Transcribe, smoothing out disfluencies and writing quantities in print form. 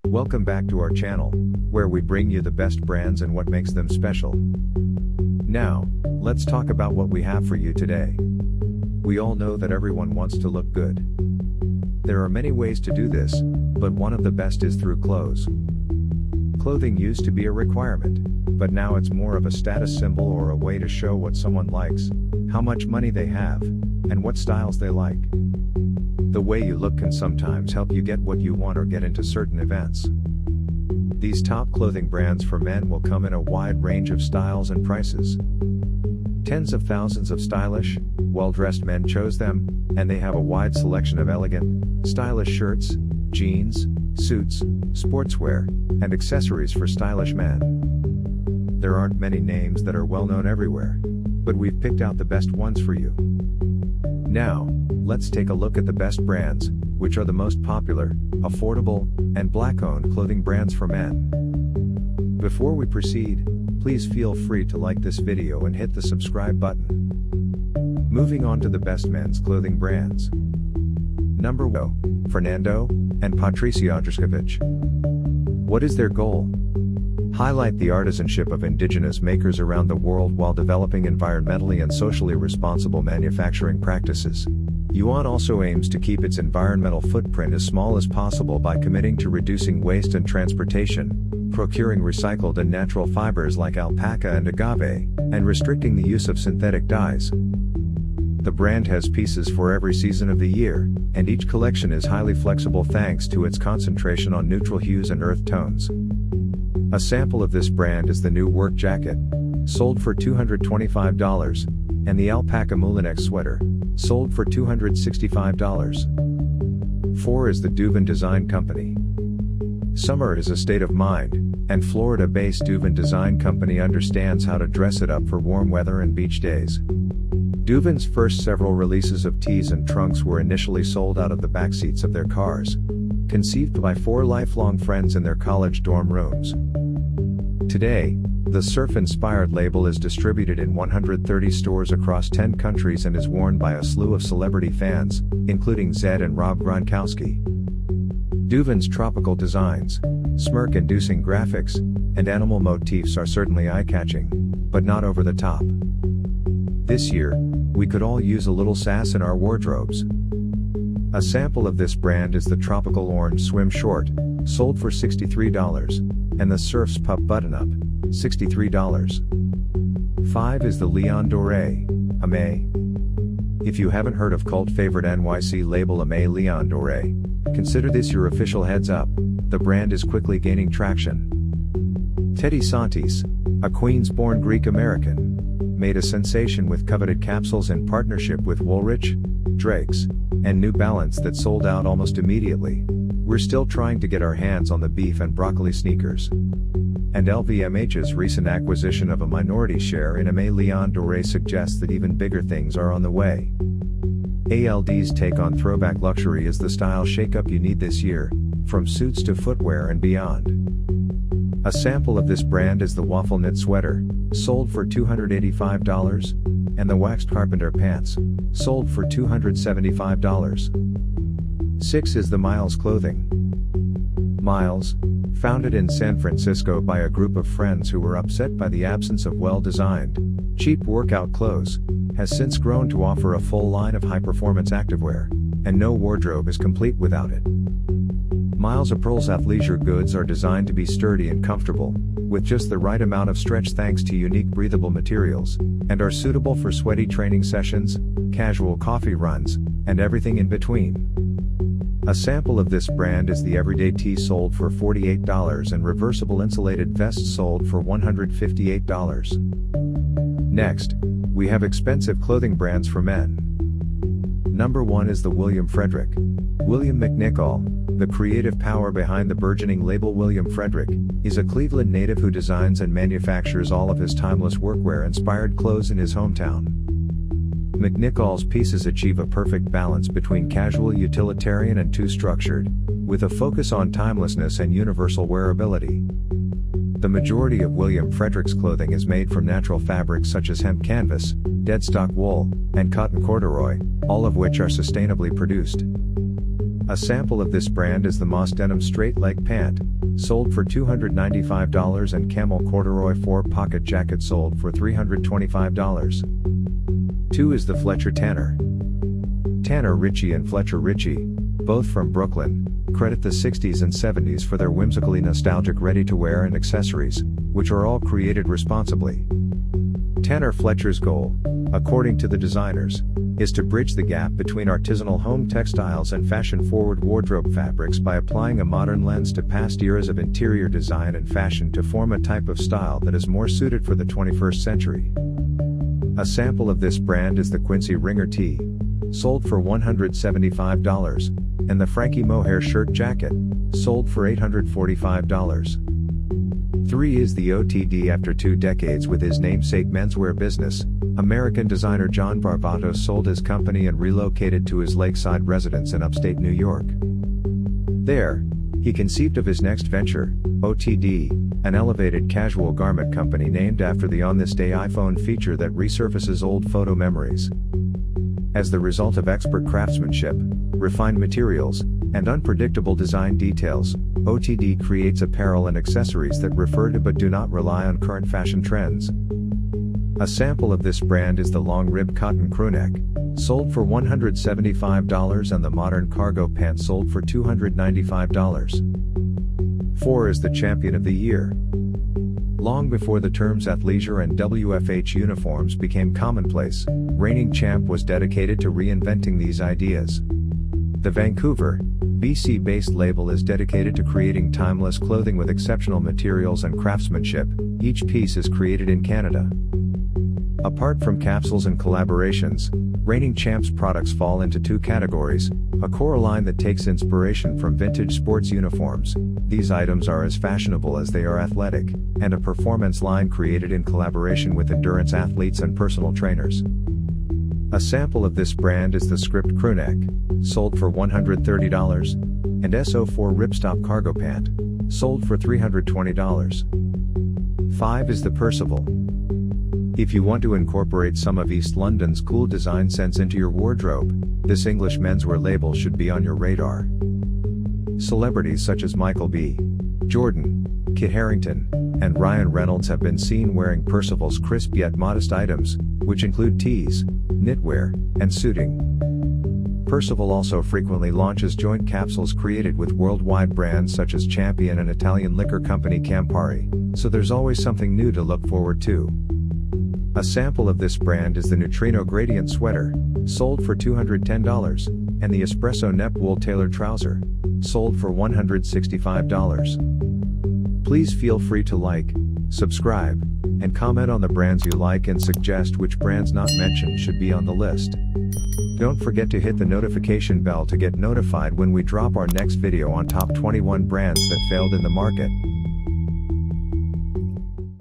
Welcome back to our channel, where we bring you the best brands and what makes them special. Now, let's talk about what we have for you today. We all know that everyone wants to look good. There are many ways to do this, but one of the best is through clothes. Clothing used to be a requirement, but now it's more of a status symbol or a way to show what someone likes, how much money they have, and what styles they like. The way you look can sometimes help you get what you want or get into certain events. These top clothing brands for men will come in a wide range of styles and prices. Tens of thousands of stylish, well-dressed men chose them, and they have a wide selection of elegant, stylish shirts, jeans, suits, sportswear, and accessories for stylish men. There aren't many names that are well known everywhere, but we've picked out the best ones for you. Now, let's take a look at the best brands, which are the most popular, affordable, and black-owned clothing brands for men. Before we proceed, please feel free to like this video and hit the subscribe button. Moving on to the best men's clothing brands. Number 1, Fernando and Patricio Druskowicz. What is their goal? Highlight the artisanship of indigenous makers around the world while developing environmentally and socially responsible manufacturing practices. Yuan also aims to keep its environmental footprint as small as possible by committing to reducing waste and transportation, procuring recycled and natural fibers like alpaca and agave, and restricting the use of synthetic dyes. The brand has pieces for every season of the year, and each collection is highly flexible thanks to its concentration on neutral hues and earth tones. A sample of this brand is the new work jacket, sold for $225, and the alpaca Moulinex sweater, sold for $265. 4 is the Duvin Design Company. Summer is a state of mind, and Florida-based Duvin Design Company understands how to dress it up for warm weather and beach days. Duvin's first several releases of tees and trunks were initially sold out of the backseats of their cars, conceived by 4 lifelong friends in their college dorm rooms. Today, the surf-inspired label is distributed in 130 stores across 10 countries and is worn by a slew of celebrity fans, including Zedd and Rob Gronkowski. Duvin's tropical designs, smirk-inducing graphics, and animal motifs are certainly eye-catching, but not over the top. This year, we could all use a little sass in our wardrobes. A sample of this brand is the Tropical Orange Swim Short, sold for $63, and the Surf's Pup Button-Up, $63. 5 is the Leon Dore, Amé. If you haven't heard of cult favorite NYC label Amé Leon Dore, consider this your official heads up, the brand is quickly gaining traction. Teddy Santis, a Queens-born Greek-American, made a sensation with coveted capsules in partnership with Woolrich, Drake's, and New Balance that sold out almost immediately. We're still trying to get our hands on the beef and broccoli sneakers. And LVMH's recent acquisition of a minority share in Amé Leon Dore suggests that even bigger things are on the way. ALD's take on throwback luxury is the style shakeup you need this year, from suits to footwear and beyond. A sample of this brand is the Waffle Knit Sweater, sold for $285, and the Waxed Carpenter Pants, sold for $275. 6 is the Miles Clothing. Miles, founded in San Francisco by a group of friends who were upset by the absence of well-designed, cheap workout clothes, has since grown to offer a full line of high-performance activewear, and no wardrobe is complete without it. Miles Apparel's athleisure goods are designed to be sturdy and comfortable, with just the right amount of stretch thanks to unique breathable materials, and are suitable for sweaty training sessions, casual coffee runs, and everything in between. A sample of this brand is the Everyday Tee sold for $48 and reversible insulated vest sold for $158. Next, we have expensive clothing brands for men. Number 1 is the William Frederick. William McNichol, the creative power behind the burgeoning label William Frederick, is a Cleveland native who designs and manufactures all of his timeless workwear-inspired clothes in his hometown. McNichol's pieces achieve a perfect balance between casual utilitarian and too structured, with a focus on timelessness and universal wearability. The majority of William Frederick's clothing is made from natural fabrics such as hemp canvas, deadstock wool, and cotton corduroy, all of which are sustainably produced. A sample of this brand is the Moss Denim Straight Leg Pant, sold for $295, and Camel Corduroy 4-Pocket Jacket sold for $325. 2 is the Fletcher Tanner. Tanner Ritchie and Fletcher Ritchie, both from Brooklyn, credit the 60s and 70s for their whimsically nostalgic ready-to-wear and accessories, which are all created responsibly. Tanner Fletcher's goal, according to the designers, is to bridge the gap between artisanal home textiles and fashion-forward wardrobe fabrics by applying a modern lens to past eras of interior design and fashion to form a type of style that is more suited for the 21st century. A sample of this brand is the Quincy Ringer Tee, sold for $175, and the Frankie Mohair Shirt Jacket, sold for $845. 3 is the OTD. After 2 decades with his namesake menswear business, American designer John Varvatos sold his company and relocated to his lakeside residence in upstate New York. There, he conceived of his next venture, OTD, an elevated casual garment company named after the On This Day iPhone feature that resurfaces old photo memories. As the result of expert craftsmanship, refined materials, and unpredictable design details, OTD creates apparel and accessories that refer to but do not rely on current fashion trends. A sample of this brand is the long rib cotton crewneck, sold for $175, and the modern cargo pant sold for $295. 4 is the Champion of the Year. Long before the terms athleisure and WFH uniforms became commonplace, Reigning Champ was dedicated to reinventing these ideas. The Vancouver, BC-based label is dedicated to creating timeless clothing with exceptional materials and craftsmanship. Each piece is created in Canada. Apart from capsules and collaborations, Reigning Champ's products fall into 2 categories: a core line that takes inspiration from vintage sports uniforms. These items are as fashionable as they are athletic, and a performance line created in collaboration with endurance athletes and personal trainers. A sample of this brand is the Script Crewneck, sold for $130, and SO4 Ripstop Cargo Pant, sold for $320. 5 is the Percival. If you want to incorporate some of East London's cool design sense into your wardrobe, this English menswear label should be on your radar. Celebrities such as Michael B. Jordan, Kit Harington, and Ryan Reynolds have been seen wearing Percival's crisp yet modest items, which include tees, knitwear, and suiting. Percival also frequently launches joint capsules created with worldwide brands such as Champion and Italian liquor company Campari, so there's always something new to look forward to. A sample of this brand is the Neutrino Gradient Sweater, sold for $210, and the Espresso Nep Wool Tailored Trouser, sold for $165. Please feel free to like, subscribe, and comment on the brands you like and suggest which brands not mentioned should be on the list. Don't forget to hit the notification bell to get notified when we drop our next video on top 21 brands that failed in the market.